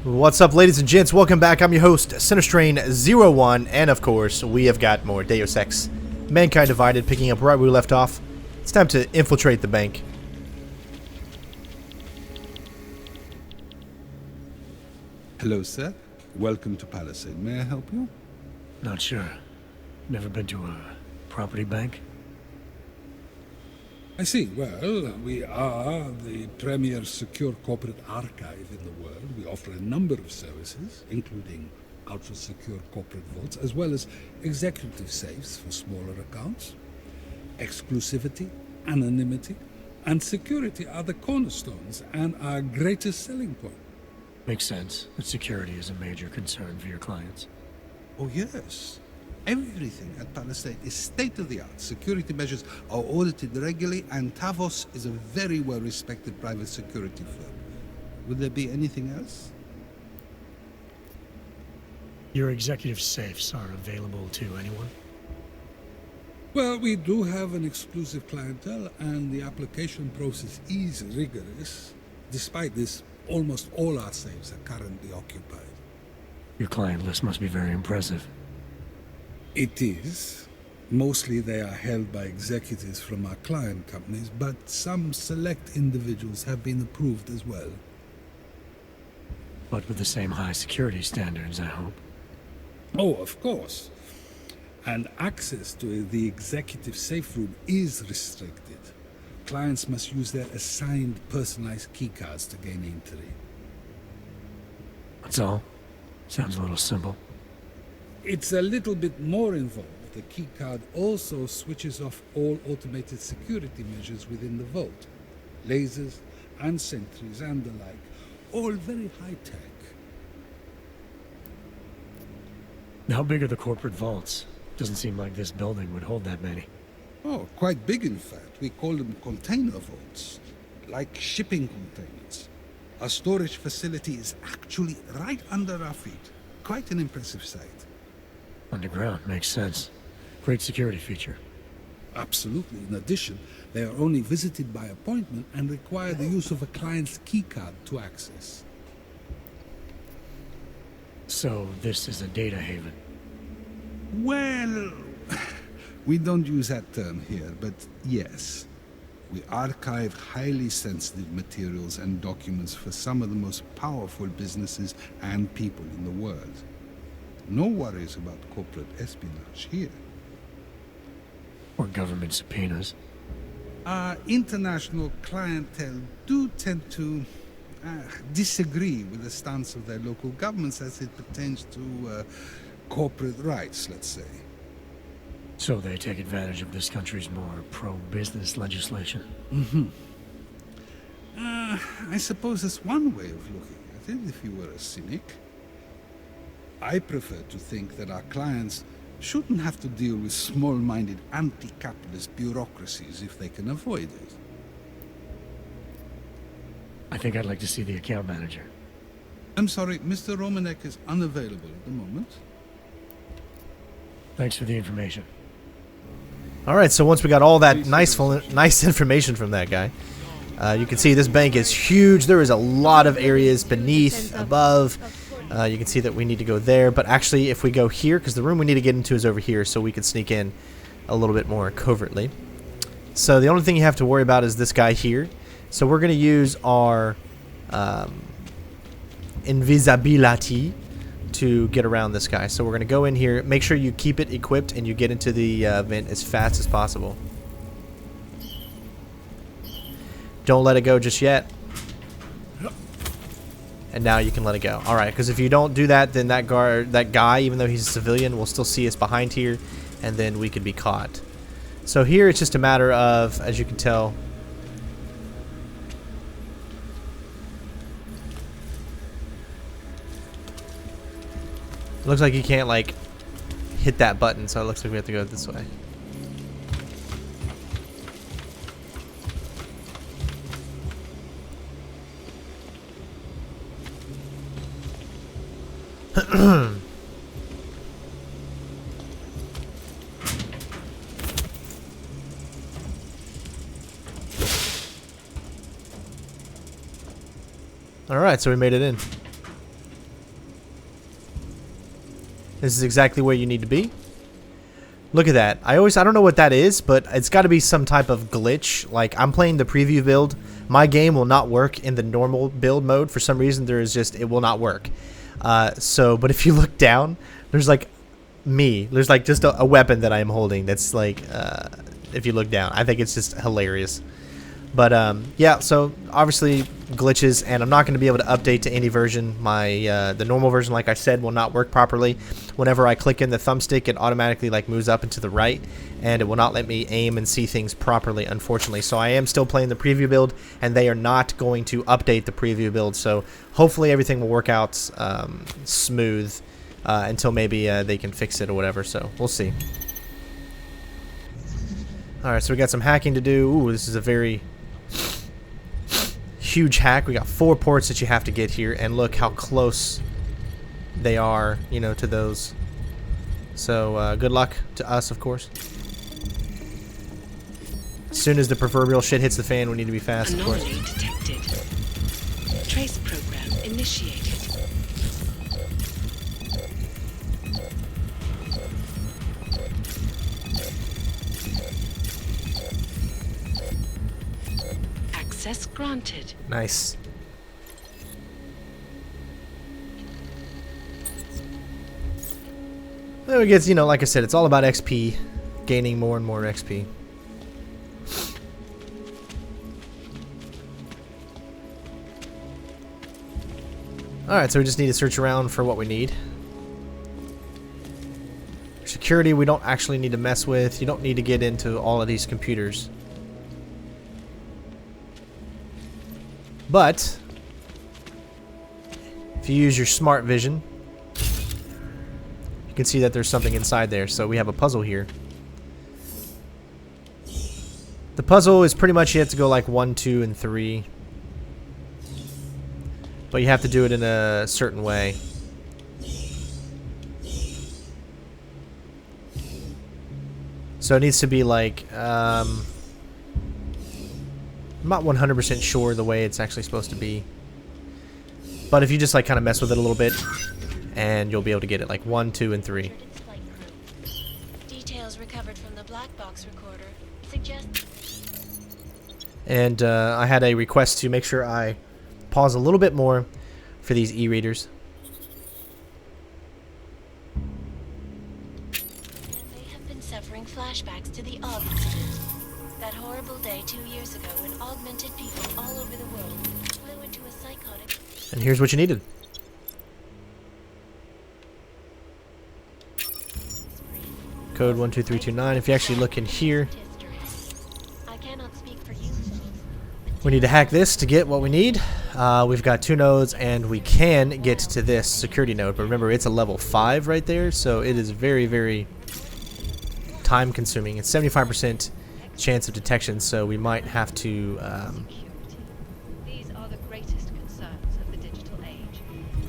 What's up, ladies and gents? Welcome back. I'm your host, CenterStrain01, and of course, we have got more Deus Ex. Mankind Divided, picking up right where we left off. It's time to infiltrate the bank. Hello, sir. Welcome to Palisade. May I help you? Not sure. Never been to a property bank? I see. Well, we are the premier secure corporate archive in the world. We offer a number of services, including ultra-secure corporate vaults, as well as executive safes for smaller accounts. Exclusivity, anonymity, and security are the cornerstones and our greatest selling point. Makes sense that security is a major concern for your clients. Oh, yes. Everything at Palisade is state-of-the-art. Security measures are audited regularly, and Tavos is a very well-respected private security firm. Would there be anything else? Your executive safes are available to anyone? Well, we do have an exclusive clientele, and the application process is rigorous. Despite this, almost all our safes are currently occupied. Your client list must be very impressive. It is. Mostly they are held by executives from our client companies, but some select individuals have been approved as well. But with the same high security standards, I hope. Oh, of course. And access to the executive safe room is restricted. Clients must use their assigned personalized keycards to gain entry. That's all? Sounds a little simple. It's a little bit more involved. The keycard also switches off all automated security measures within the vault. Lasers and sentries and the like. All very high-tech. How big are the corporate vaults? Doesn't seem like this building would hold that many. Oh, quite big in fact. We call them container vaults. Like shipping containers. Our storage facility is actually right under our feet. Quite an impressive sight. Underground, makes sense. Great security feature. Absolutely. In addition, they are only visited by appointment and require the use of a client's keycard to access. So, this is a data haven? Well, we don't use that term here, but yes. We archive highly sensitive materials and documents for some of the most powerful businesses and people in the world. No worries about corporate espionage here. Or government subpoenas? Our international clientele do tend to disagree with the stance of their local governments as it pertains to corporate rights, let's say. So they take advantage of this country's more pro-business legislation? Mm-hmm. I suppose that's one way of looking at it, if you were a cynic. I prefer to think that our clients shouldn't have to deal with small-minded anti-capitalist bureaucracies if they can avoid it. I think I'd like to see the account manager. I'm sorry, Mr. Romanek is unavailable at the moment. Thanks for the information. Alright, so once we got all that nice information from that guy, you can see this bank is huge. There is a lot of areas beneath, above. You can see that we need to go there, but actually if we go here, because the room we need to get into is over here, so we can sneak in a little bit more covertly. So the only thing you have to worry about is this guy here. So we're going to use our invisibility to get around this guy. So we're going to go in here, make sure you keep it equipped and you get into the vent as fast as possible. Don't let it go just yet. And now you can let it go. Alright, because if you don't do that, then that guy, even though he's a civilian, will still see us behind here, and then we could be caught. So here it's just a matter of, as you can tell, it looks like you can't, like, hit that button, so it looks like we have to go this way. Alright, so we made it in. This is exactly where you need to be. Look at that. I don't know what that is, but it's got to be some type of glitch. Like, I'm playing the preview build. My game will not work in the normal build mode. For some reason, it will not work. But if you look down, there's like me. There's like just a weapon that I am holding that's like, if you look down, I think it's just hilarious. But yeah, so obviously glitches, and I'm not going to be able to update to any version. My the normal version, like I said, will not work properly. Whenever I click in the thumbstick, it automatically like moves up and to the right, and it will not let me aim and see things properly, unfortunately. So I am still playing the preview build, and they are not going to update the preview build. So hopefully everything will work out smooth until maybe they can fix it or whatever. So we'll see. All right, so we got some hacking to do. Ooh, this is a very huge hack. We got 4 ports that you have to get here, and look how close they are, you know, to those. So good luck to us, of course. As soon as the proverbial shit hits the fan, we need to be fast, of course. Anomaly detected. Trace program initiated. Access granted. Nice. Then we get, you know, like I said, it's all about XP, gaining more and more XP. Alright, so we just need to search around for what we need. Security we don't actually need to mess with. You don't need to get into all of these computers. But if you use your smart vision, you can see that there's something inside there. So we have a puzzle here. The puzzle is pretty much you have to go like 1, 2, and 3. But you have to do it in a certain way. So it needs to be like, I'm not 100% sure the way it's actually supposed to be. But if you just like kind of mess with it a little bit, and you'll be able to get it like 1, 2, and 3. Details recovered from the black box recorder suggest. And I had a request to make sure I pause a little bit more for these e-readers. They have been suffering flashbacks to the Aug Incident. That horrible day 2 years ago when augmented people all over the world flew into a psychotic. And here's what you needed. Code 12329. If you actually look in here, I cannot speak for you. we need to hack this to get what we need. We've got 2 nodes, and we can get to this security node. But remember, it's a level 5 right there, so it is very, very time-consuming. It's 75% chance of detection, so we might have to. These are the greatest concerns of the digital age,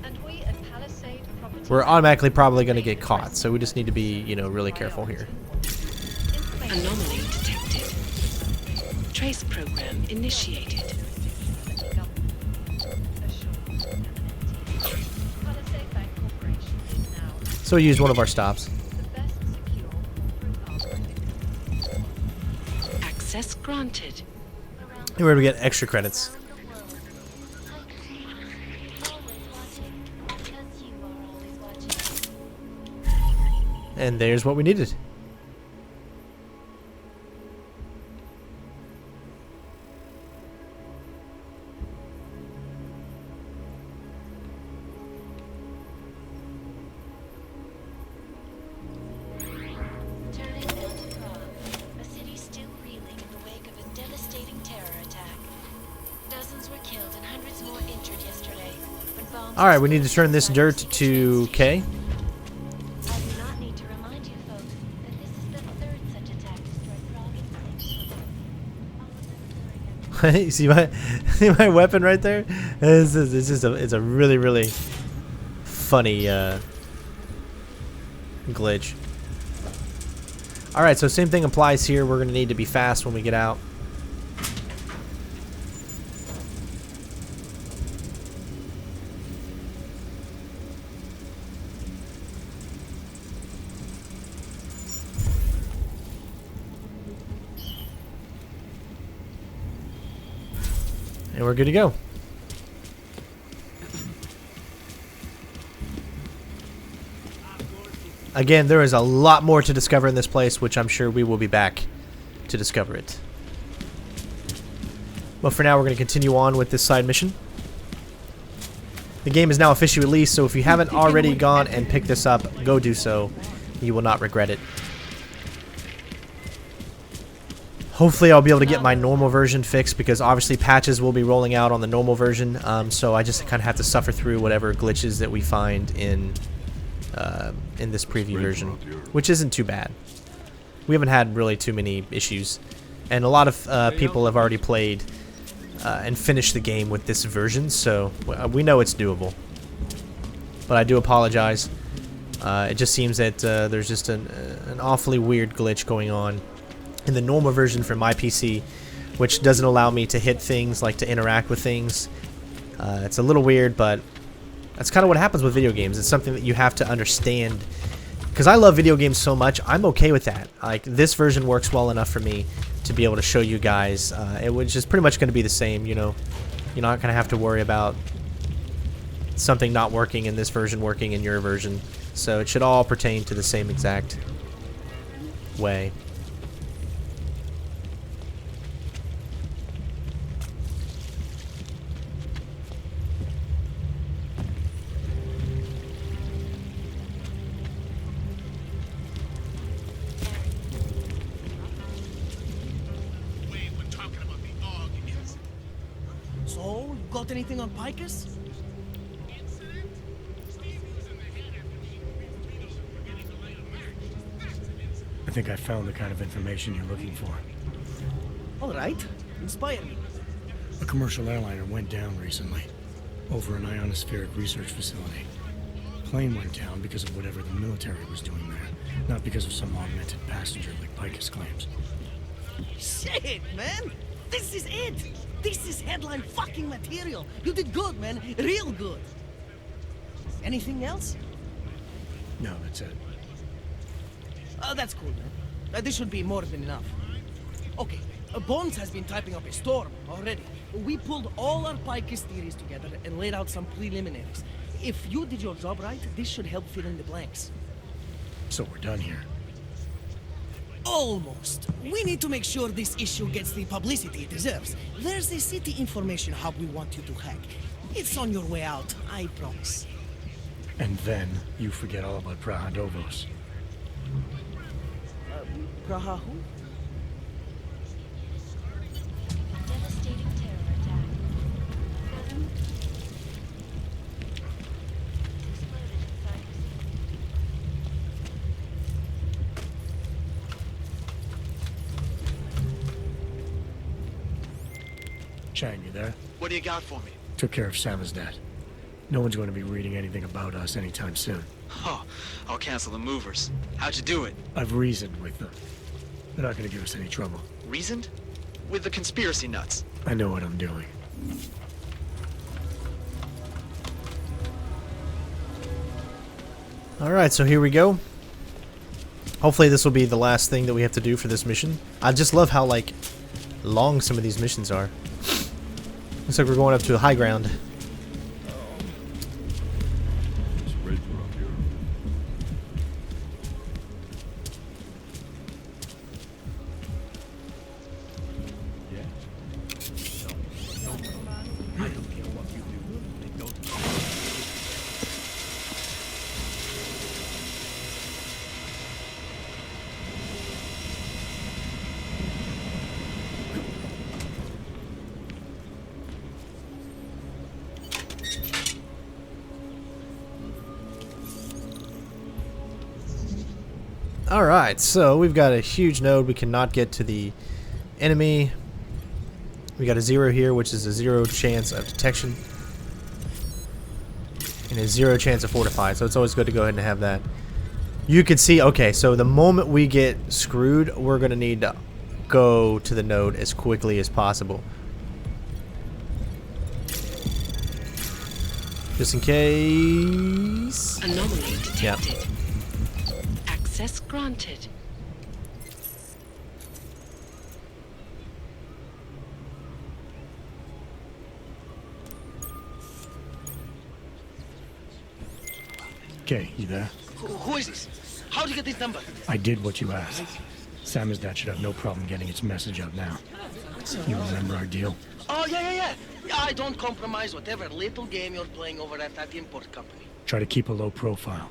and we at Palisade Property. We're automatically probably going to get caught, so we just need to be, you know, really careful here. Anomaly detected. Trace program initiated. Palisade Bank Corporation is now So we use one of our stops. the best secure corporate Access granted. And we're going to get extra credits. And there's what we needed. Turning now to Prague, a city still reeling in the wake of a devastating terror attack. Dozens were killed and hundreds more injured yesterday when bombs. All right, we need to turn this dirt to K. I do not need to remind you folks that this is the 3rd such attack to strike Prague in 6 months. You see my weapon right there? It's a really, really funny glitch. All right, so same thing applies here. We're gonna need to be fast when we get out. And we're good to go. Again, there is a lot more to discover in this place, which I'm sure we will be back to discover it. But for now, we're going to continue on with this side mission. The game is now officially released, so if you haven't already gone and picked this up, go do so. You will not regret it. Hopefully I'll be able to get my normal version fixed, because obviously patches will be rolling out on the normal version, so I just kind of have to suffer through whatever glitches that we find in this preview version, which isn't too bad. We haven't had really too many issues, and a lot of people have already played and finished the game with this version, so we know it's doable. But I do apologize. It just seems that there's just an awfully weird glitch going on in the normal version for my PC, which doesn't allow me to hit things, like to interact with things. It's a little weird, but that's kind of what happens with video games. It's something that you have to understand. Because I love video games so much, I'm okay with that. Like, this version works well enough for me to be able to show you guys. It was just pretty much going to be the same, you know. You're not going to have to worry about something not working in this version working in your version. So it should all pertain to the same exact way. So, got anything on Picus? I think I found the kind of information you're looking for. All right, inspire me. A commercial airliner went down recently, over an ionospheric research facility. Plane went down because of whatever the military was doing there, not because of some augmented passenger like Picus claims. Shit, man! This is it! This is headline fucking material! You did good, man. Real good. Anything else? No, that's it. That's cool, man. This should be more than enough. Okay, Bones has been typing up a storm already. We pulled all our Picus theories together and laid out some preliminaries. If you did your job right, this should help fill in the blanks. So we're done here. Almost. We need to make sure this issue gets the publicity it deserves. There's a city information hub we want you to hack. It's on your way out, I promise. And then you forget all about Praha Dovos. Praha who? Devastating terror attack. Exploded inside the city. Chang, you there? What do you got for me? Took care of Samizdat. No one's going to be reading anything about us anytime soon. Oh, I'll cancel the movers. How'd you do it? I've reasoned with them. They're not going to give us any trouble. Reasoned? With the conspiracy nuts. I know what I'm doing. Alright, so here we go. Hopefully this will be the last thing that we have to do for this mission. I just love how, like, long some of these missions are. Looks like we're going up to a high ground. Alright, so we've got a huge node. We cannot get to the enemy. We got a 0 here, which is a 0 chance of detection. And a 0 chance of fortified, so it's always good to go ahead and have that. You can see, okay, so the moment we get screwed, we're going to need to go to the node as quickly as possible. Just in case. Anomaly detected. Yep. Access granted. Okay, you there? Who is this? How'd you get this number? I did what you asked. Samizdat should have no problem getting its message out now. You remember our deal? Oh, yeah. I don't compromise whatever little game you're playing over at that import company. Try to keep a low profile.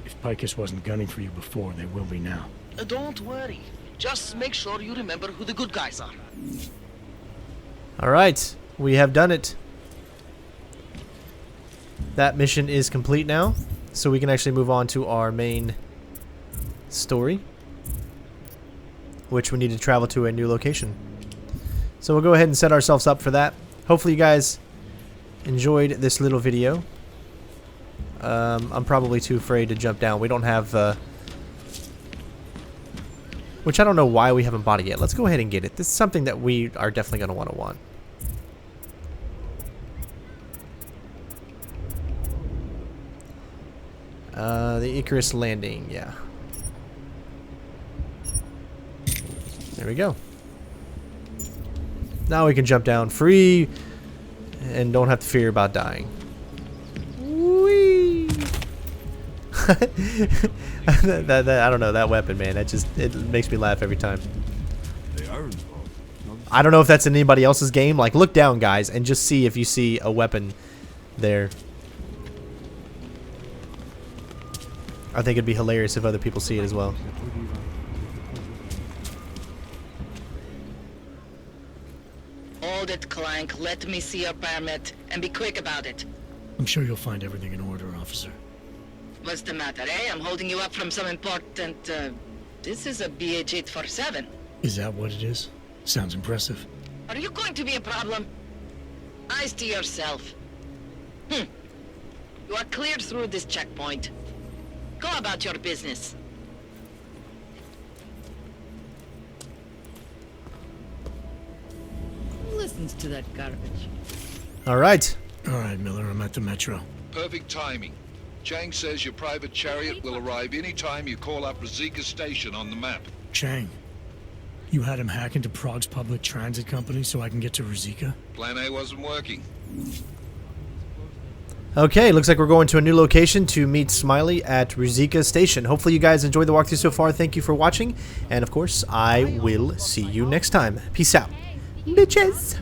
If Picus wasn't gunning for you before, they will be now. Don't worry. Just make sure you remember who the good guys are. Alright, we have done it. That mission is complete now, so we can actually move on to our main story, which we need to travel to a new location. So we'll go ahead and set ourselves up for that. Hopefully you guys enjoyed this little video. I'm probably too afraid to jump down. We don't have... which I don't know why we haven't bought it yet. Let's go ahead and get it. This is something that we are definitely going to want. The Icarus landing, yeah. There we go. Now we can jump down free and don't have to fear about dying. Whee! I don't know, that weapon, man, it makes me laugh every time. I don't know if that's in anybody else's game. Like, look down, guys, and just see if you see a weapon there. I think it'd be hilarious if other people see it as well. Hold it, Clank. Let me see your permit, and be quick about it. I'm sure you'll find everything in order, officer. What's the matter, eh? I'm holding you up from some important, this is a BH-847. Is that what it is? Sounds impressive. Are you going to be a problem? Eyes to yourself. You are cleared through this checkpoint. Go about your business. Who listens to that garbage? Alright. Alright, Miller, I'm at the metro. Perfect timing. Chang says your private chariot will arrive any time you call up Rizika Station on the map. Chang, you had him hack into Prague's public transit company so I can get to Rizika? Plan A wasn't working. Okay, looks like we're going to a new location to meet Smiley at Rizika Station. Hopefully you guys enjoyed the walkthrough so far. Thank you for watching. And of course, I will see you next time. Peace out. Bitches!